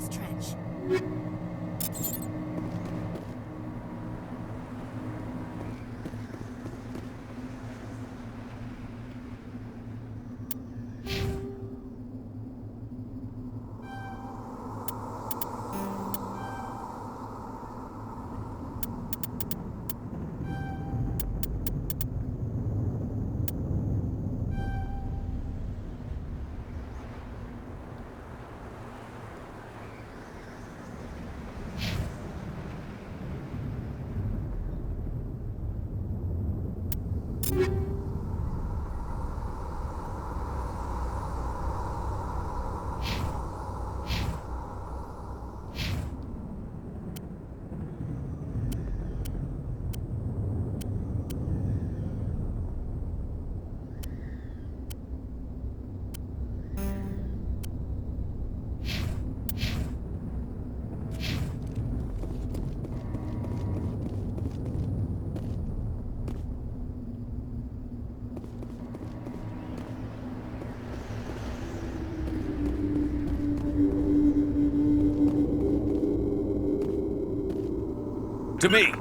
this trench. To me!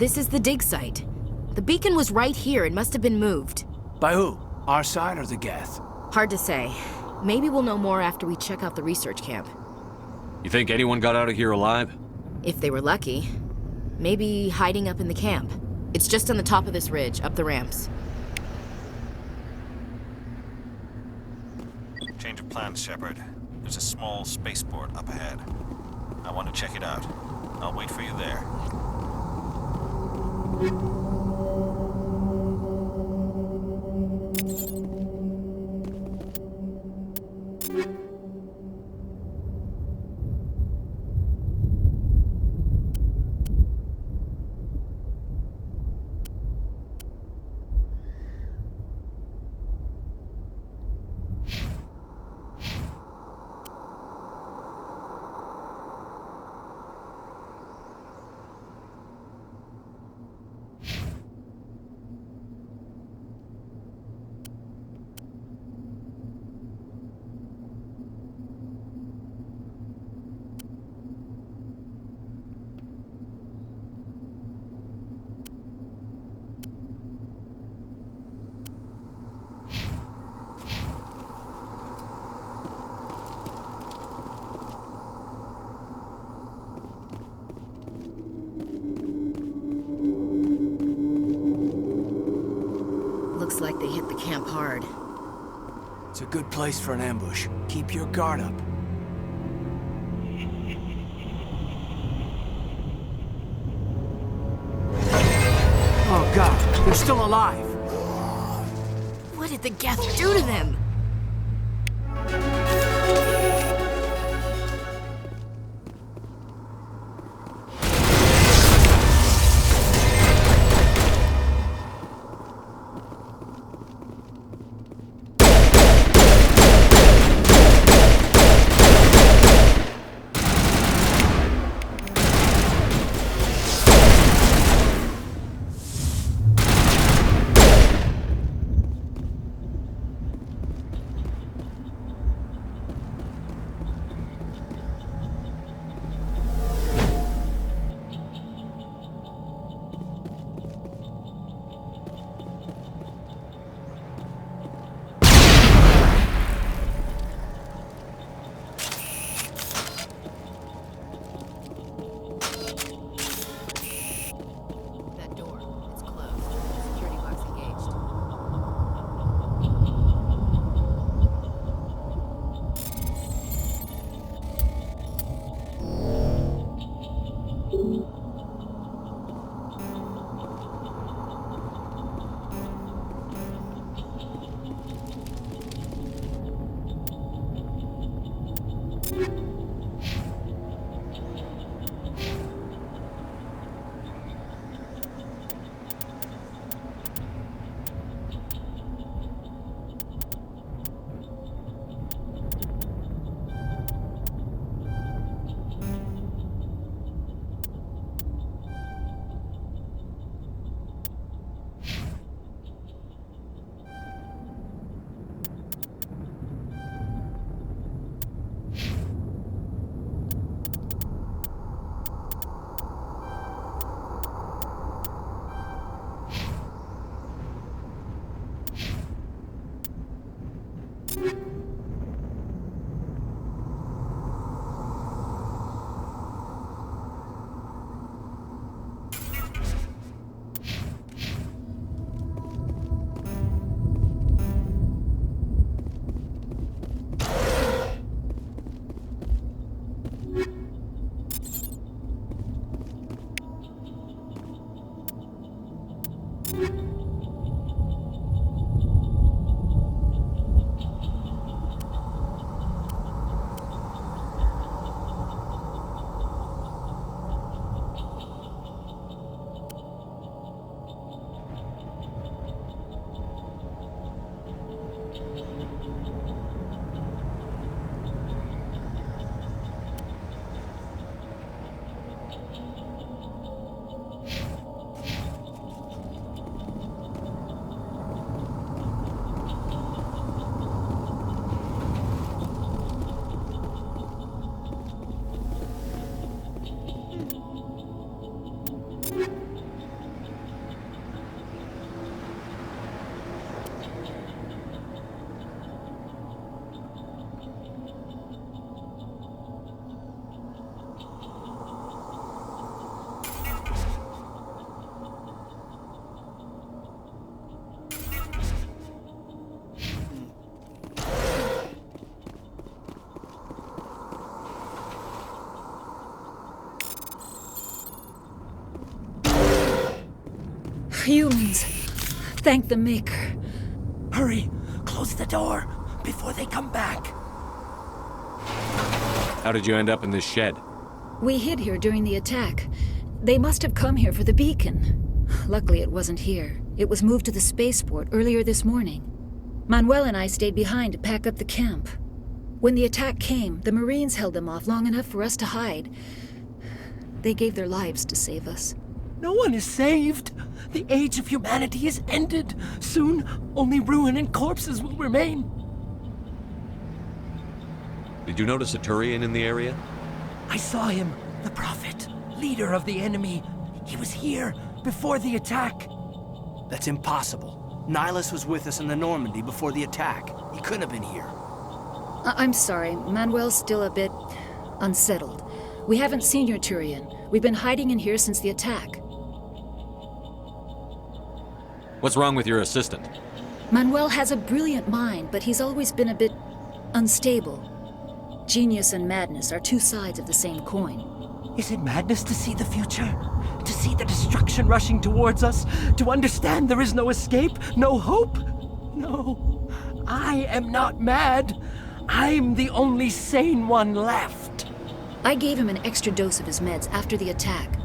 This is the dig site. The beacon was right here and must have been moved. By who? Our side or the Geth? Hard to say. Maybe we'll know more after we check out the research camp. You think anyone got out of here alive? If they were lucky. Maybe hiding up in the camp. It's just on the top of this ridge, up the ramps. Change of plans, Shepard. There's a small spaceport up ahead. I want to check it out. I'll wait for you there. Looks like they hit the camp hard. It's a good place for an ambush. Keep your guard up. Oh god, they're still alive! What did the Geth do to them? Humans. Thank the Maker. Hurry! Close the door before they come back. How did you end up in this shed? We hid here during the attack. They must have come here for the beacon. Luckily, it wasn't here. It was moved to the spaceport earlier this morning. Manuel and I stayed behind to pack up the camp. When the attack came, the Marines held them off long enough for us to hide. They gave their lives to save us. No one is saved. The age of humanity is ended. Soon, only ruin and corpses will remain. Did you notice a Turian in the area? I saw him, the Prophet, leader of the enemy. He was here before the attack. That's impossible. Nihilus was with us in the Normandy before the attack. He couldn't have been here. I'm sorry. Manuel's still a bit unsettled. We haven't seen your Turian. We've been hiding in here since the attack. What's wrong with your assistant? Manuel has a brilliant mind, but he's always been a bit unstable. Genius and madness are two sides of the same coin. Is it madness to see the future? To see the destruction rushing towards us? To understand there is no escape? No hope? No. I am not mad. I'm the only sane one left. I gave him an extra dose of his meds after the attack.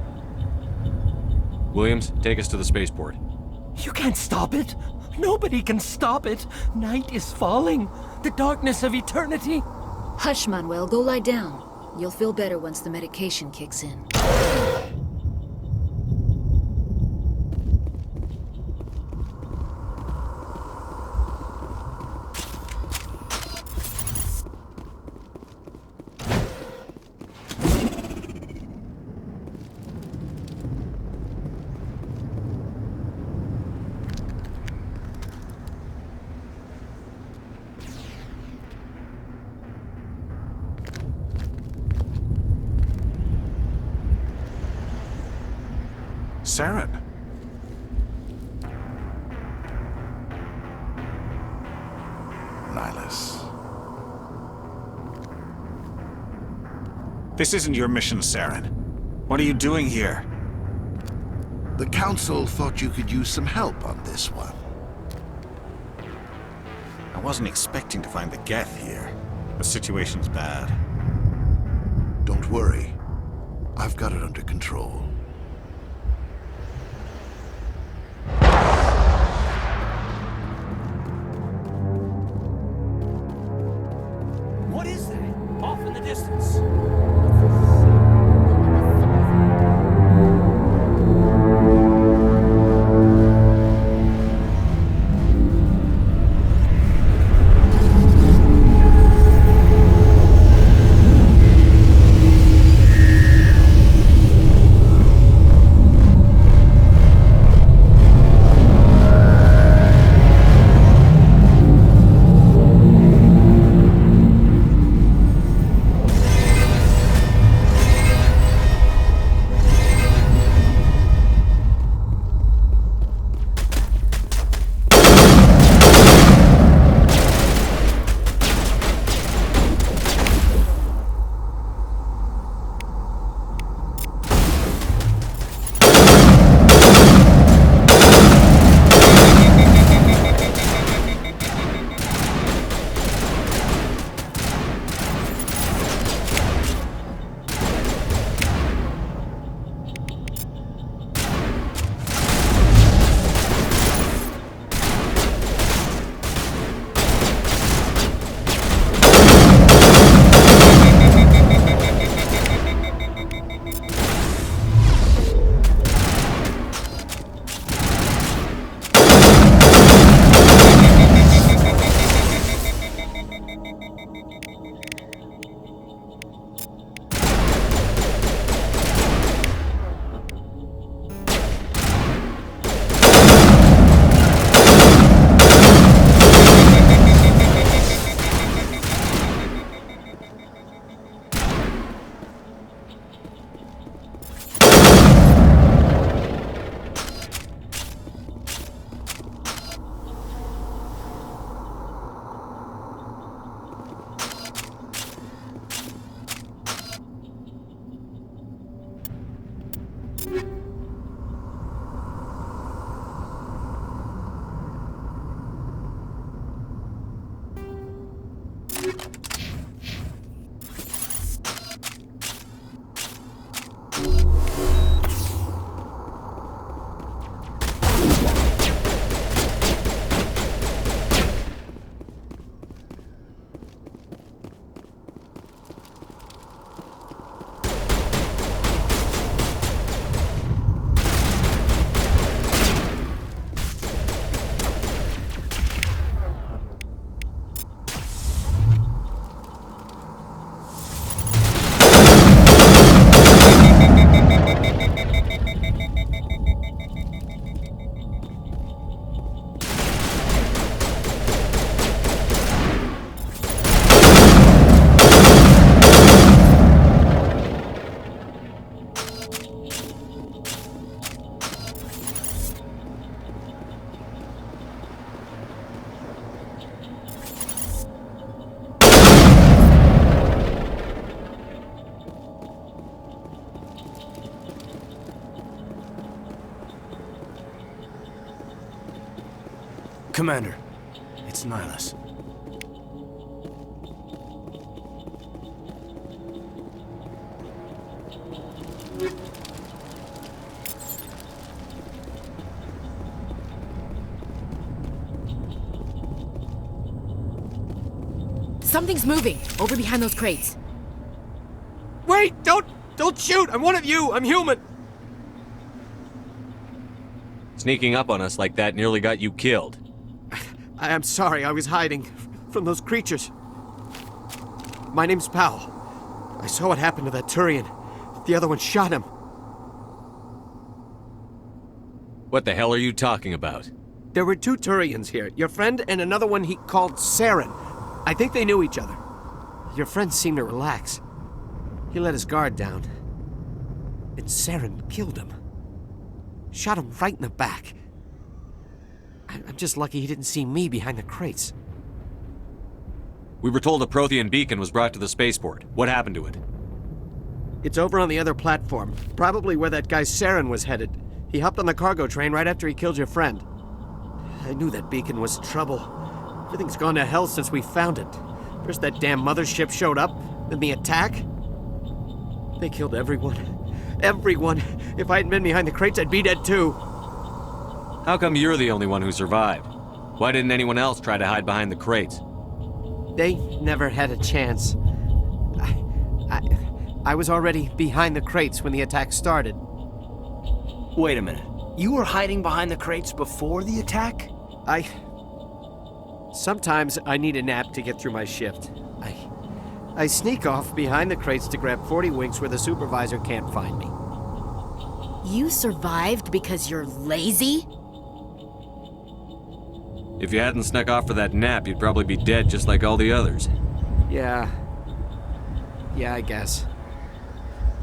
Williams, take us to the spaceport. You can't stop it. Nobody can stop it. Night is falling. The darkness of eternity. Hush, Manuel. Go lie down. You'll feel better once the medication kicks in. Saren. Nihilus. This isn't your mission, Saren. What are you doing here? The Council thought you could use some help on this one. I wasn't expecting to find the Geth here. The situation's bad. Don't worry. I've got it under control. What is that? Off in the distance. Commander, it's Nihilus. Something's moving over behind those crates. Wait! Don't shoot! I'm one of you! I'm human! Sneaking up on us like that nearly got you killed. I'm sorry, I was hiding from those creatures. My name's Powell. I saw what happened to that Turian. The other one shot him. What the hell are you talking about? There were two Turians here. Your friend and another one he called Saren. I think they knew each other. Your friend seemed to relax. He let his guard down. And Saren killed him. Shot him right in the back. I'm just lucky he didn't see me behind the crates. We were told a Prothean beacon was brought to the spaceport. What happened to it? It's over on the other platform. Probably where that guy Saren was headed. He hopped on the cargo train right after he killed your friend. I knew that beacon was trouble. Everything's gone to hell since we found it. First that damn mothership showed up, then the attack. They killed everyone. Everyone! If I hadn't been behind the crates, I'd be dead too. How come you're the only one who survived? Why didn't anyone else try to hide behind the crates? They never had a chance. I was already behind the crates when the attack started. Wait a minute. You were hiding behind the crates before the attack? Sometimes I need a nap to get through my shift. I sneak off behind the crates to grab 40 winks where the supervisor can't find me. You survived because you're lazy? If you hadn't snuck off for that nap, you'd probably be dead just like all the others. Yeah, I guess.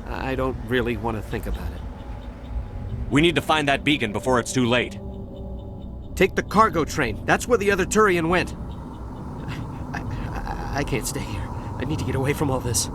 I don't really want to think about it. We need to find that beacon before it's too late. Take the cargo train. That's where the other Turian went. I can't stay here. I need to get away from all this.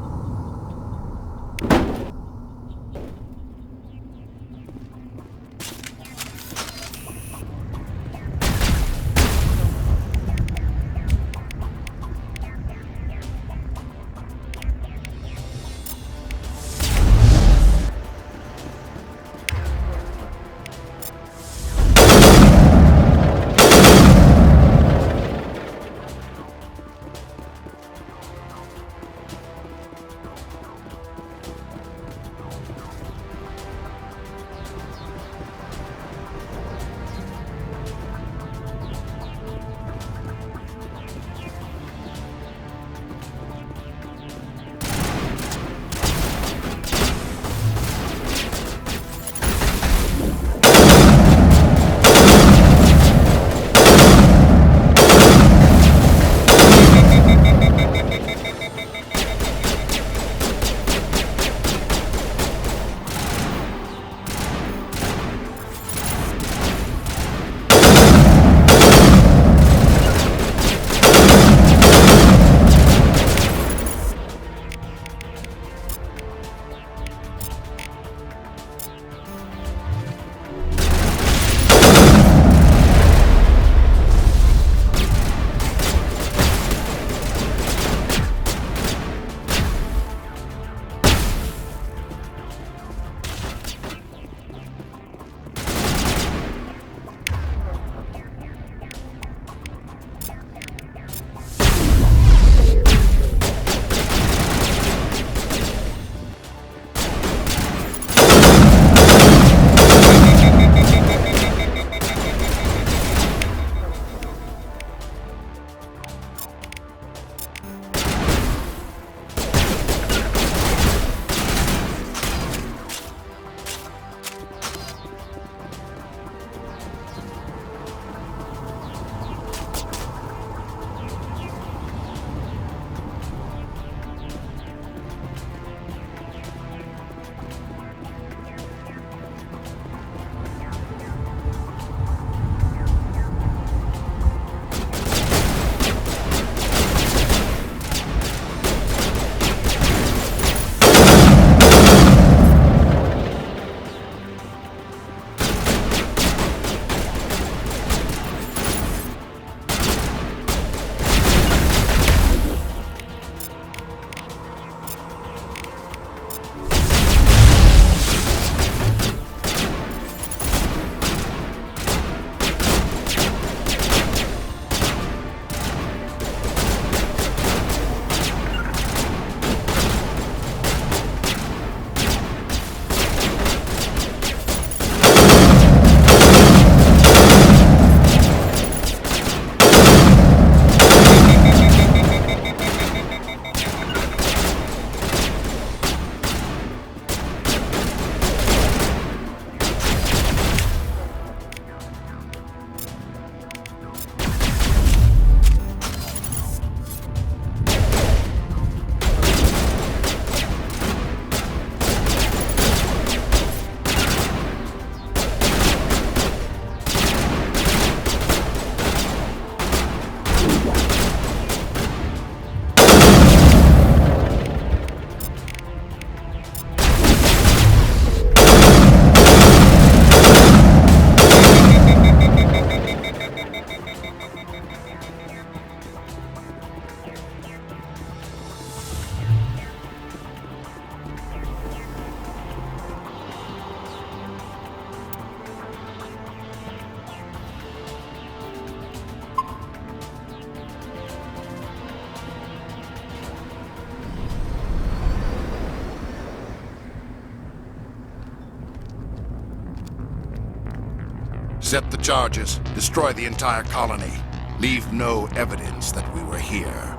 Set the charges. Destroy the entire colony. Leave no evidence that we were here.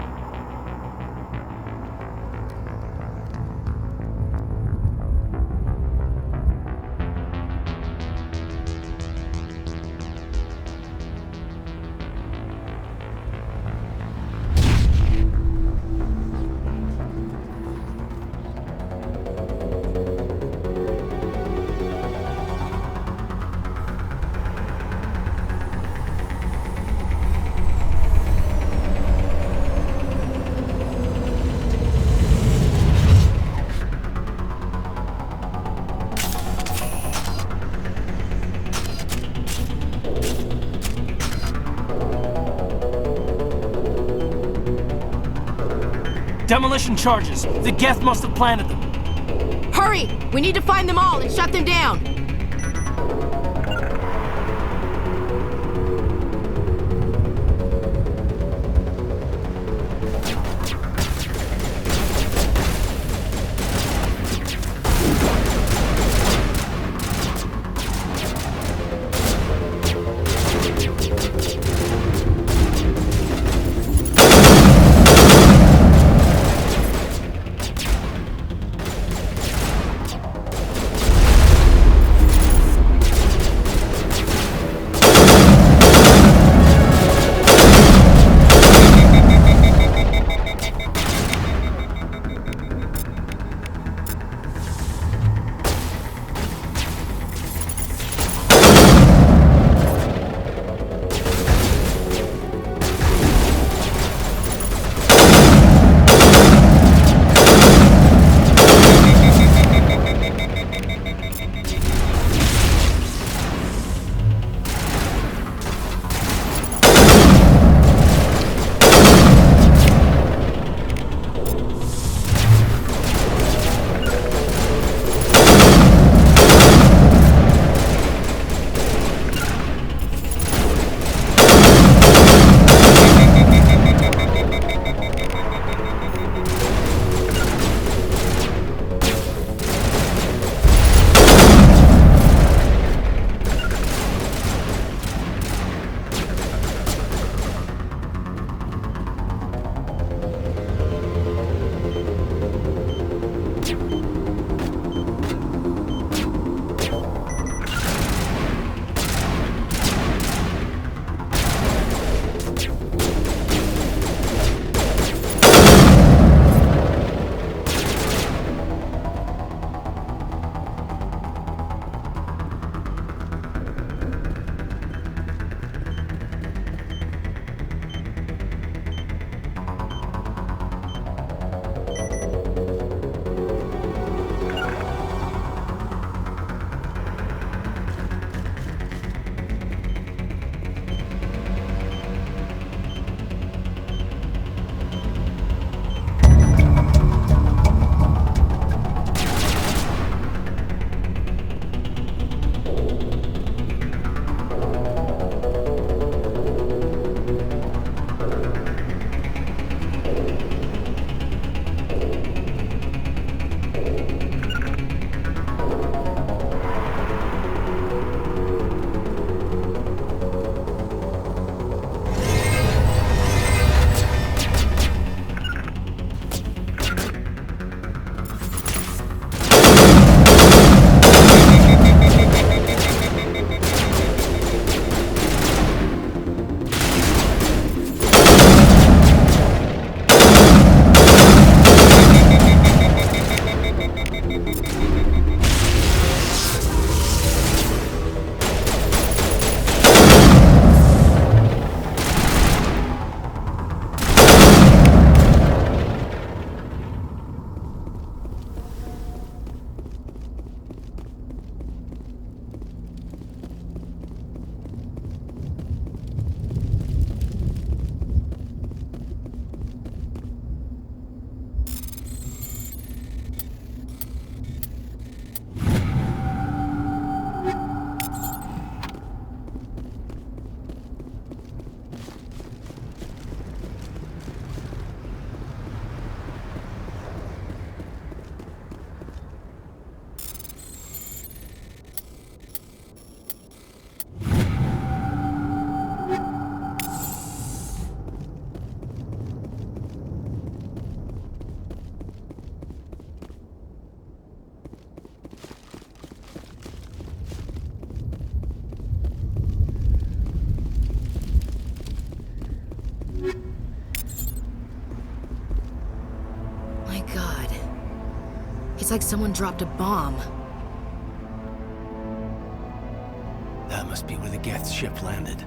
Demolition charges. The Geth must have planted them. Hurry! We need to find them all and shut them down! Looks like someone dropped a bomb. That must be where the Geth ship landed.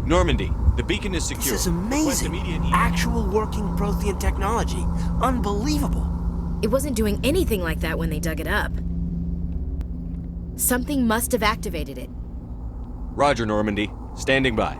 Normandy, the beacon is secure. This is Request amazing. immediate- Actual working Prothean technology. Unbelievable. It wasn't doing anything like that when they dug it up. Something must have activated it. Roger, Normandy. Standing by.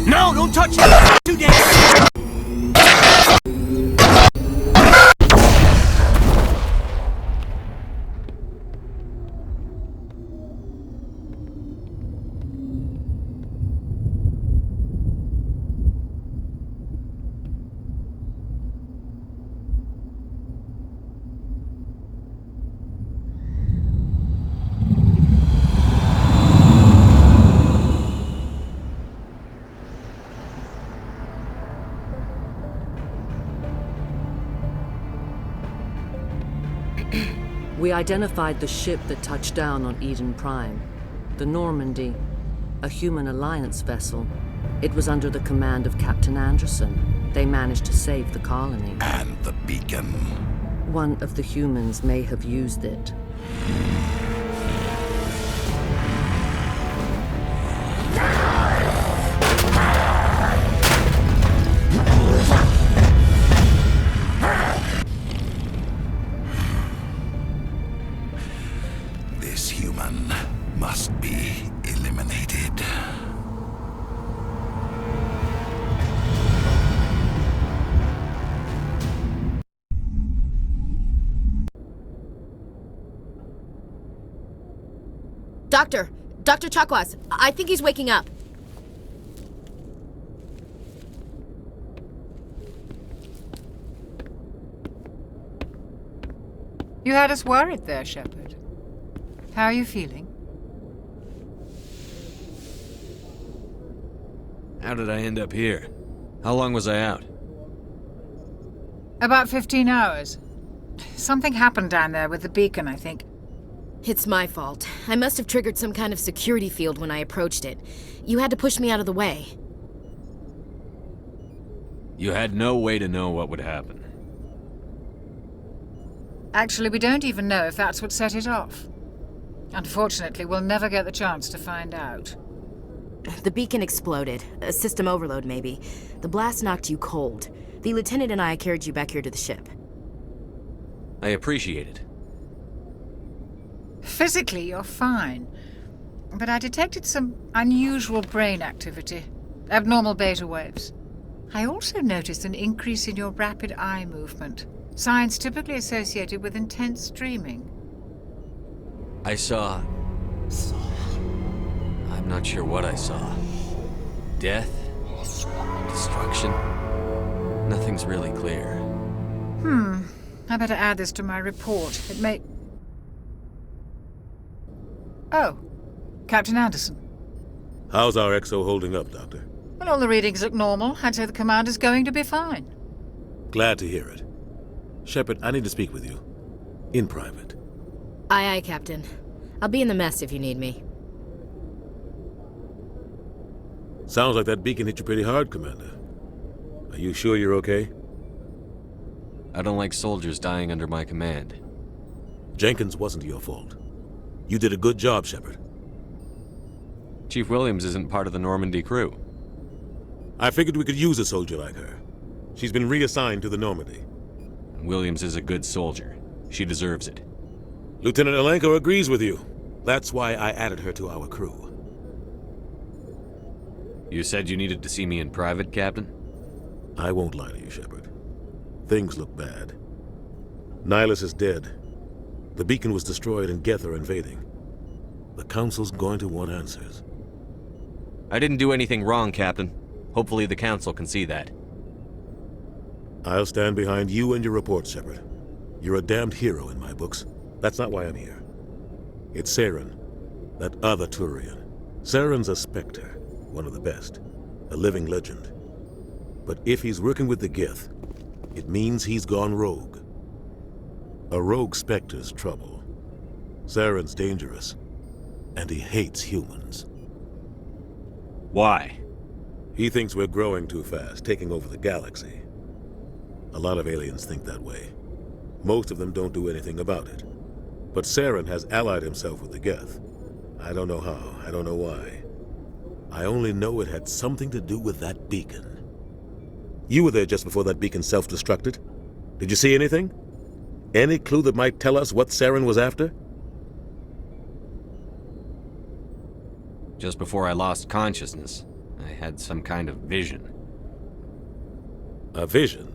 No, don't touch it! Too dangerous! We identified the ship that touched down on Eden Prime. The Normandy, a human alliance vessel. It was under the command of Captain Anderson. They managed to save the colony. And the beacon. One of the humans may have used it. This human must be eliminated. Dr. Chakwas, I think he's waking up. You had us worried there, Shepard. How are you feeling? How did I end up here? How long was I out? About 15 hours. Something happened down there with the beacon, I think. It's my fault. I must have triggered some kind of security field when I approached it. You had to push me out of the way. You had no way to know what would happen. Actually, we don't even know if that's what set it off. Unfortunately, we'll never get the chance to find out. The beacon exploded. A system overload, maybe. The blast knocked you cold. The lieutenant and I carried you back here to the ship. I appreciate it. Physically, you're fine. But I detected some unusual brain activity. Abnormal beta waves. I also noticed an increase in your rapid eye movement. Signs typically associated with intense dreaming. I saw... I'm not sure what I saw. Death? Destruction? Nothing's really clear. I better add this to my report. It may... Oh, Captain Anderson. How's our EXO holding up, Doctor? Well, all the readings look normal. I'd say the commander's going to be fine. Glad to hear it. Shepard, I need to speak with you. In private. Aye, Captain. I'll be in the mess if you need me. Sounds like that beacon hit you pretty hard, Commander. Are you sure you're okay? I don't like soldiers dying under my command. Jenkins wasn't your fault. You did a good job, Shepard. Chief Williams isn't part of the Normandy crew. I figured we could use a soldier like her. She's been reassigned to the Normandy. Williams is a good soldier. She deserves it. Lieutenant Alenko agrees with you. That's why I added her to our crew. You said you needed to see me in private, Captain? I won't lie to you, Shepard. Things look bad. Nihilus is dead. The beacon was destroyed and Geth are invading. The Council's going to want answers. I didn't do anything wrong, Captain. Hopefully the Council can see that. I'll stand behind you and your report, Shepard. You're a damned hero in my books. That's not why I'm here. It's Saren, that other Turian. Saren's a Spectre, one of the best, a living legend. But if he's working with the Geth, it means he's gone rogue. A rogue Spectre's trouble. Saren's dangerous, and he hates humans. Why? He thinks we're growing too fast, taking over the galaxy. A lot of aliens think that way. Most of them don't do anything about it. But Saren has allied himself with the Geth. I don't know how, I don't know why. I only know it had something to do with that beacon. You were there just before that beacon self-destructed. Did you see anything? Any clue that might tell us what Saren was after? Just before I lost consciousness, I had some kind of vision. A vision?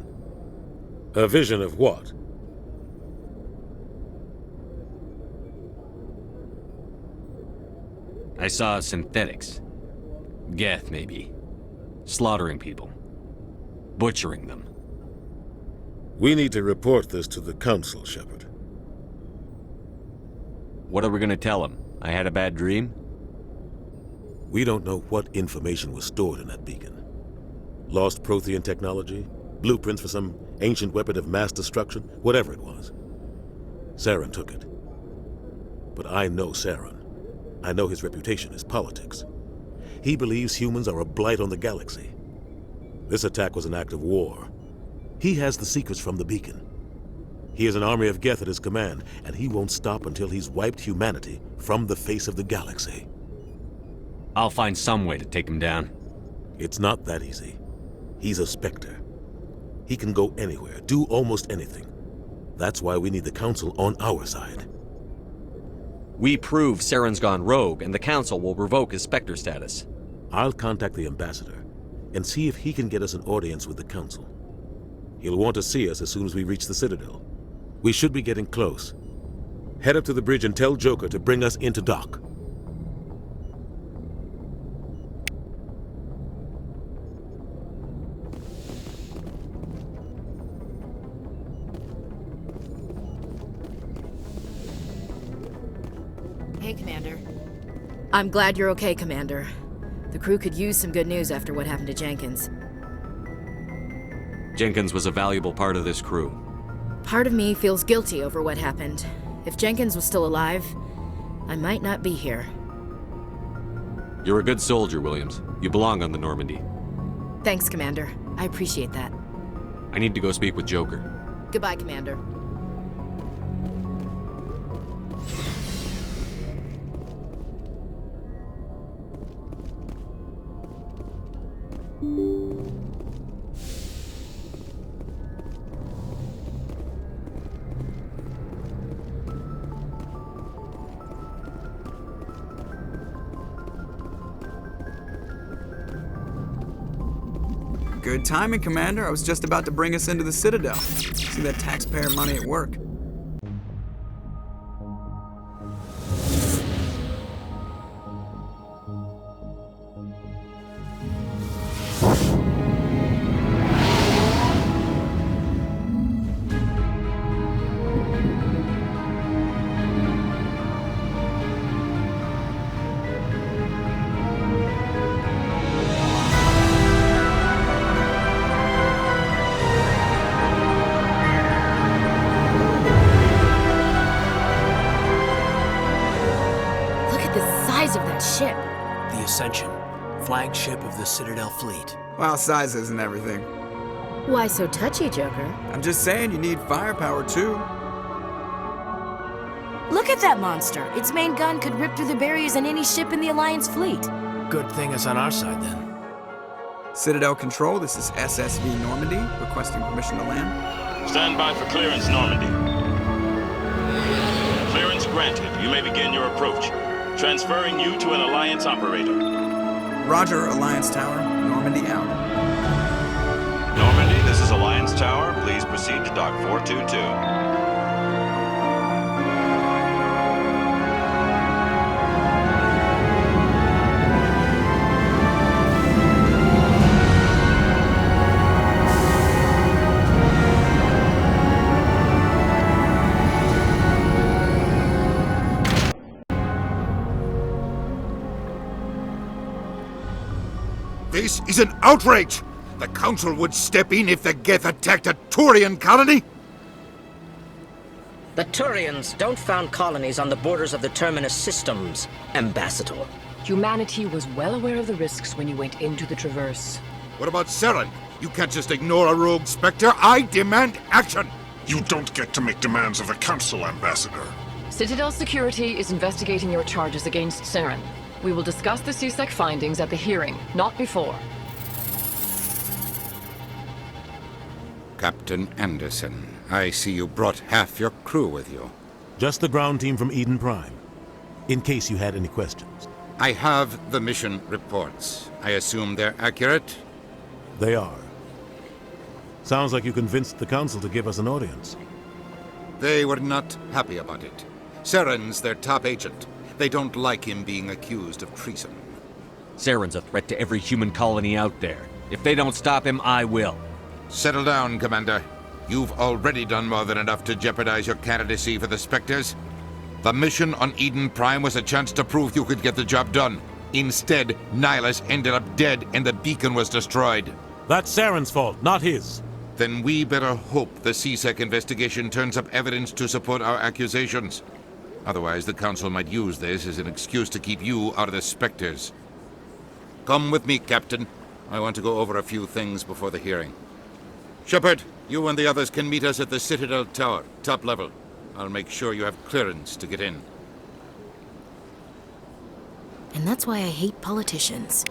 A vision of what? I saw synthetics. Geth, maybe. Slaughtering people. Butchering them. We need to report this to the Council, Shepard. What are we gonna tell them? I had a bad dream? We don't know what information was stored in that beacon. Lost Prothean technology? Blueprints for some ancient weapon of mass destruction? Whatever it was. Saren took it. But I know Saren. I know his reputation is politics. He believes humans are a blight on the galaxy. This attack was an act of war. He has the secrets from the beacon. He has an army of Geth at his command, and he won't stop until he's wiped humanity from the face of the galaxy. I'll find some way to take him down. It's not that easy. He's a Spectre. He can go anywhere, do almost anything. That's why we need the Council on our side. We prove Saren's gone rogue, and the Council will revoke his Spectre status. I'll contact the Ambassador and see if he can get us an audience with the Council. He'll want to see us as soon as we reach the Citadel. We should be getting close. Head up to the bridge and tell Joker to bring us into dock. Hey, Commander. I'm glad you're okay, Commander. The crew could use some good news after what happened to Jenkins. Jenkins was a valuable part of this crew. Part of me feels guilty over what happened. If Jenkins was still alive, I might not be here. You're a good soldier, Williams. You belong on the Normandy. Thanks, Commander. I appreciate that. I need to go speak with Joker. Goodbye, Commander. Good timing, Commander. I was just about to bring us into the Citadel. See that taxpayer money at work. Ship. The Ascension, flagship of the Citadel fleet. Well, size isn't everything. Why so touchy, Joker? I'm just saying you need firepower, too. Look at that monster. Its main gun could rip through the barriers in any ship in the Alliance fleet. Good thing it's on our side, then. Citadel Control, this is SSV Normandy, requesting permission to land. Stand by for clearance, Normandy. Clearance granted. You may begin your approach. Transferring you to an Alliance operator. Roger, Alliance Tower. Normandy out. Normandy, this is Alliance Tower. Please proceed to Dock 422. This is an outrage! The Council would step in if the Geth attacked a Turian colony? The Turians don't found colonies on the borders of the Terminus systems, Ambassador. Humanity was well aware of the risks when you went into the Traverse. What about Saren? You can't just ignore a rogue Spectre. I demand action! You don't get to make demands of the Council, Ambassador. Citadel Security is investigating your charges against Saren. We will discuss the CSEC findings at the hearing, not before. Captain Anderson, I see you brought half your crew with you. Just the ground team from Eden Prime, in case you had any questions. I have the mission reports. I assume they're accurate? They are. Sounds like you convinced the Council to give us an audience. They were not happy about it. Saren's their top agent. They don't like him being accused of treason. Saren's a threat to every human colony out there. If they don't stop him, I will. Settle down, Commander. You've already done more than enough to jeopardize your candidacy for the Spectres. The mission on Eden Prime was a chance to prove you could get the job done. Instead, Nihilus ended up dead and the beacon was destroyed. That's Saren's fault, not his. Then we better hope the CSEC investigation turns up evidence to support our accusations. Otherwise, the Council might use this as an excuse to keep you out of the Spectres. Come with me, Captain. I want to go over a few things before the hearing. Shepard, you and the others can meet us at the Citadel Tower, top level. I'll make sure you have clearance to get in. And that's why I hate politicians.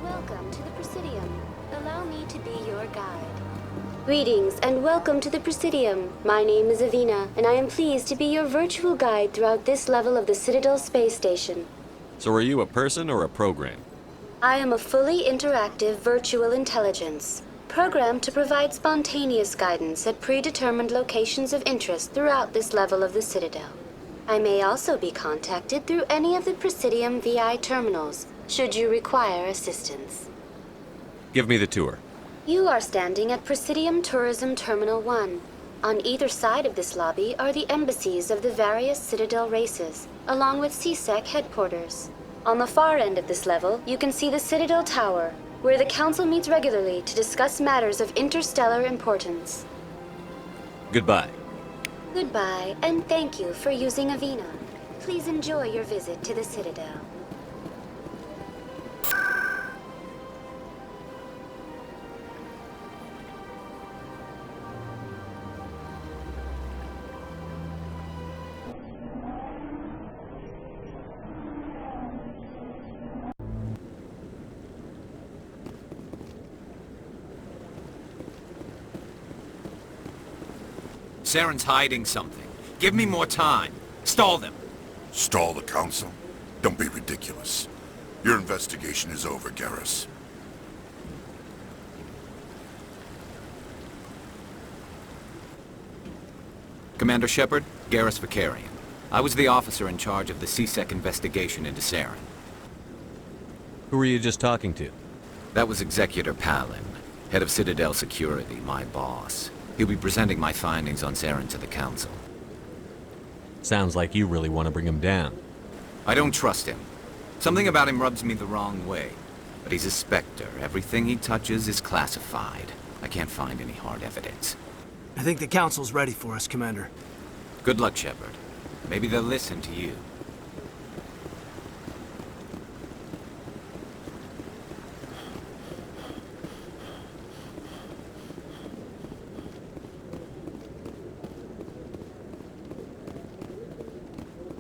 Welcome to the Presidium. Allow me to be your guide. Greetings and welcome to the Presidium. My name is Avina, and I am pleased to be your virtual guide throughout this level of the Citadel Space Station. So are you a person or a program? I am a fully interactive virtual intelligence, programmed to provide spontaneous guidance at predetermined locations of interest throughout this level of the Citadel. I may also be contacted through any of the Presidium VI terminals, should you require assistance. Give me the tour. You are standing at Presidium Tourism Terminal 1. On either side of this lobby are the embassies of the various Citadel races, along with CSEC headquarters. On the far end of this level, you can see the Citadel Tower, where the Council meets regularly to discuss matters of interstellar importance. Goodbye. Goodbye, and thank you for using Avina. Please enjoy your visit to the Citadel. Saren's hiding something. Give me more time. Stall them. Stall the Council? Don't be ridiculous. Your investigation is over, Garrus. Commander Shepard, Garrus Vicarian. I was the officer in charge of the CSEC investigation into Saren. Who were you just talking to? That was Executor Palin, head of Citadel Security, my boss. He'll be presenting my findings on Saren to the Council. Sounds like you really want to bring him down. I don't trust him. Something about him rubs me the wrong way. But he's a Spectre. Everything he touches is classified. I can't find any hard evidence. I think the Council's ready for us, Commander. Good luck, Shepard. Maybe they'll listen to you.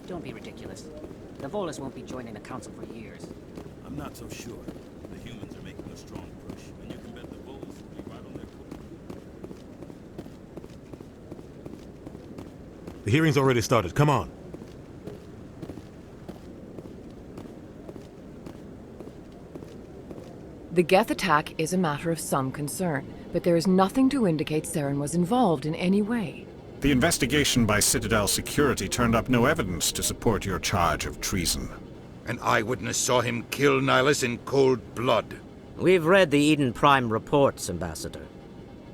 Don't be ridiculous. The Volus won't be joining the Council for years. I'm not so sure. The humans are making a strong push, and you can bet the Volus will be right on their course. The hearing's already started. Come on. The Geth attack is a matter of some concern, but there is nothing to indicate Saren was involved in any way. The investigation by Citadel Security turned up no evidence to support your charge of treason. An eyewitness saw him kill Nihilus in cold blood. We've read the Eden Prime reports, Ambassador.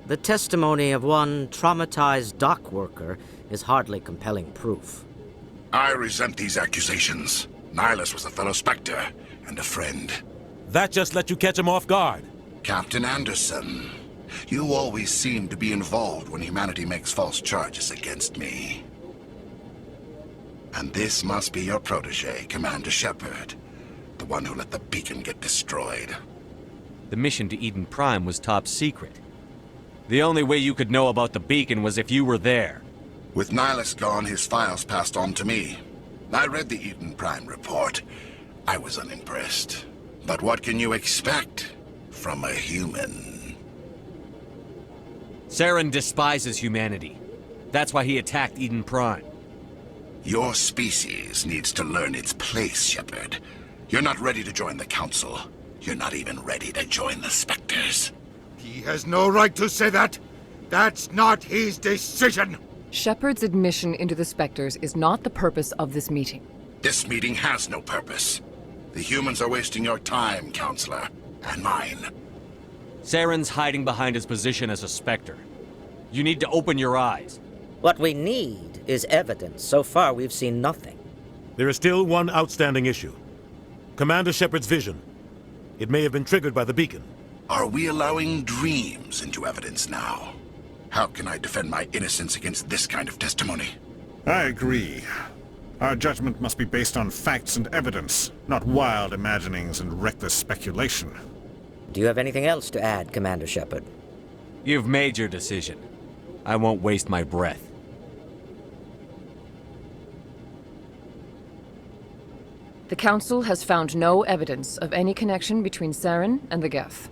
The testimony of one traumatized dock worker is hardly compelling proof. I resent these accusations. Nihilus was a fellow Spectre and a friend. That just let you catch him off guard. Captain Anderson, you always seem to be involved when humanity makes false charges against me. And this must be your protege, Commander Shepard, the one who let the beacon get destroyed. The mission to Eden Prime was top secret. The only way you could know about the beacon was if you were there. With Nihilus gone, his files passed on to me. I read the Eden Prime report. I was unimpressed. But what can you expect from a human? Saren despises humanity. That's why he attacked Eden Prime. Your species needs to learn its place, Shepard. You're not ready to join the Council. You're not even ready to join the Spectres. He has no right to say that. That's not his decision. Shepard's admission into the Spectres is not the purpose of this meeting. This meeting has no purpose. The humans are wasting your time, Counselor, and mine. Saren's hiding behind his position as a Spectre. You need to open your eyes. What we need is evidence. So far, we've seen nothing. There is still one outstanding issue. Commander Shepard's vision. It may have been triggered by the beacon. Are we allowing dreams into evidence now? How can I defend my innocence against this kind of testimony? I agree. Our judgment must be based on facts and evidence, not wild imaginings and reckless speculation. Do you have anything else to add, Commander Shepard? You've made your decision. I won't waste my breath. The Council has found no evidence of any connection between Saren and the Geth.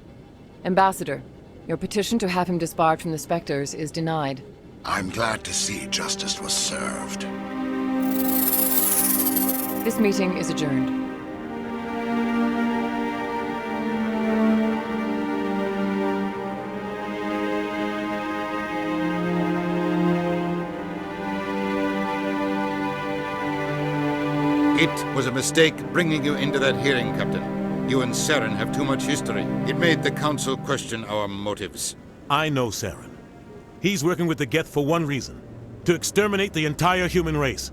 Ambassador, your petition to have him disbarred from the Spectres is denied. I'm glad to see justice was served. This meeting is adjourned. It was a mistake bringing you into that hearing, Captain. You and Saren have too much history. It made the Council question our motives. I know Saren. He's working with the Geth for one reason. To exterminate the entire human race.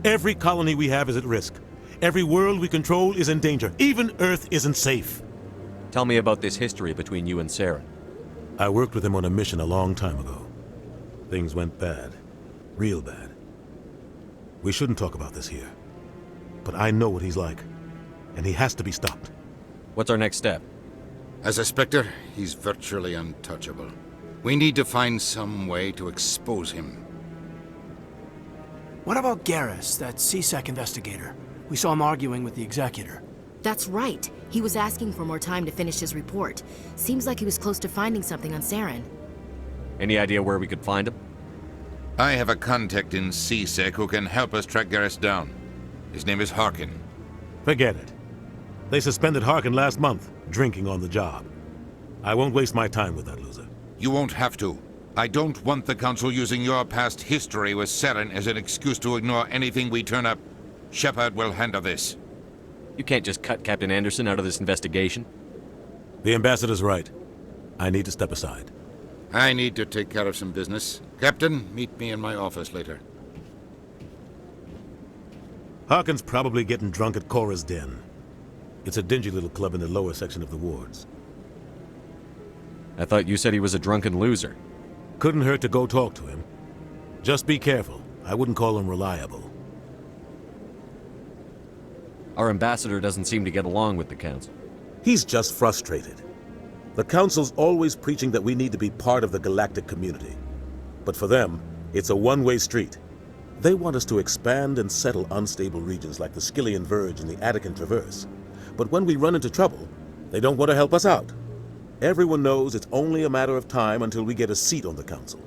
Every colony we have is at risk. Every world we control is in danger. Even Earth isn't safe. Tell me about this history between you and Saren. I worked with him on a mission a long time ago. Things went bad. Real bad. We shouldn't talk about this here. But I know what he's like. And he has to be stopped. What's our next step? As a Spectre, he's virtually untouchable. We need to find some way to expose him. What about Garrus, that CSEC investigator? We saw him arguing with the Executor. That's right. He was asking for more time to finish his report. Seems like he was close to finding something on Saren. Any idea where we could find him? I have a contact in CSEC who can help us track Garrus down. His name is Harkin. Forget it. They suspended Harkin last month, drinking on the job. I won't waste my time with that loser. You won't have to. I don't want the Council using your past history with Saren as an excuse to ignore anything we turn up. Shepard will handle this. You can't just cut Captain Anderson out of this investigation. The ambassador's right. I need to step aside. I need to take care of some business. Captain, meet me in my office later. Harkin's probably getting drunk at Cora's Den. It's a dingy little club in the lower section of the wards. I thought you said he was a drunken loser. Couldn't hurt to go talk to him. Just be careful. I wouldn't call him reliable. Our ambassador doesn't seem to get along with the Council. He's just frustrated. The Council's always preaching that we need to be part of the galactic community. But for them, it's a one-way street. They want us to expand and settle unstable regions like the Skillian Verge and the Attican Traverse. But when we run into trouble, they don't want to help us out. Everyone knows it's only a matter of time until we get a seat on the Council.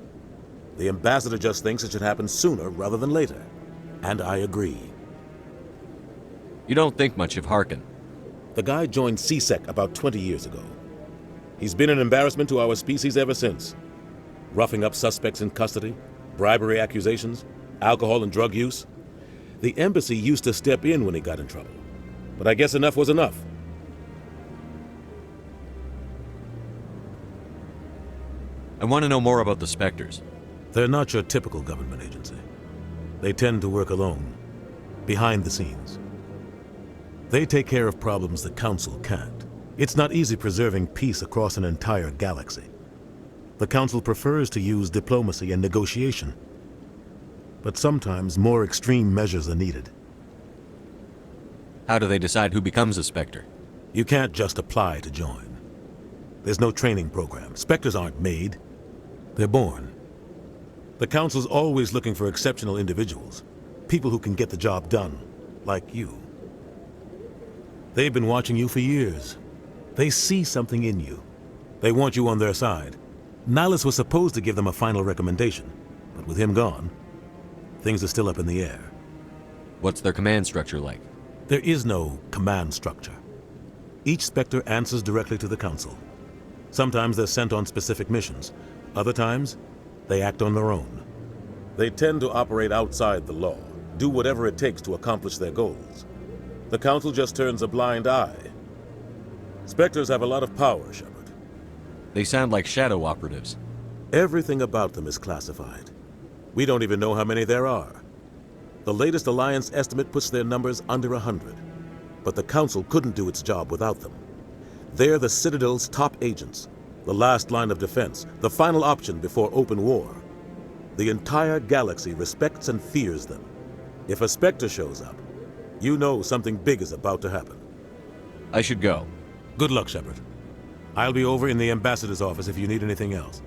The ambassador just thinks it should happen sooner rather than later. And I agree. You don't think much of Harkin. The guy joined CSEC about 20 years ago. He's been an embarrassment to our species ever since. Roughing up suspects in custody, bribery accusations, alcohol and drug use. The embassy used to step in when he got in trouble. But I guess enough was enough. I want to know more about the Spectres. They're not your typical government agency. They tend to work alone, behind the scenes. They take care of problems the Council can't. It's not easy preserving peace across an entire galaxy. The Council prefers to use diplomacy and negotiation. But sometimes more extreme measures are needed. How do they decide who becomes a Spectre? You can't just apply to join. There's no training program. Spectres aren't made. They're born. The Council's always looking for exceptional individuals. People who can get the job done, like you. They've been watching you for years. They see something in you. They want you on their side. Nihilus was supposed to give them a final recommendation, but with him gone, things are still up in the air. What's their command structure like? There is no command structure. Each Spectre answers directly to the Council. Sometimes they're sent on specific missions. Other times, they act on their own. They tend to operate outside the law, do whatever it takes to accomplish their goals. The Council just turns a blind eye. Spectres have a lot of power, Shepard. They sound like shadow operatives. Everything about them is classified. We don't even know how many there are. The latest Alliance estimate puts their numbers under 100. But the Council couldn't do its job without them. They're the Citadel's top agents, the last line of defense, the final option before open war. The entire galaxy respects and fears them. If a Spectre shows up, you know something big is about to happen. I should go. Good luck, Shepard. I'll be over in the ambassador's office if you need anything else.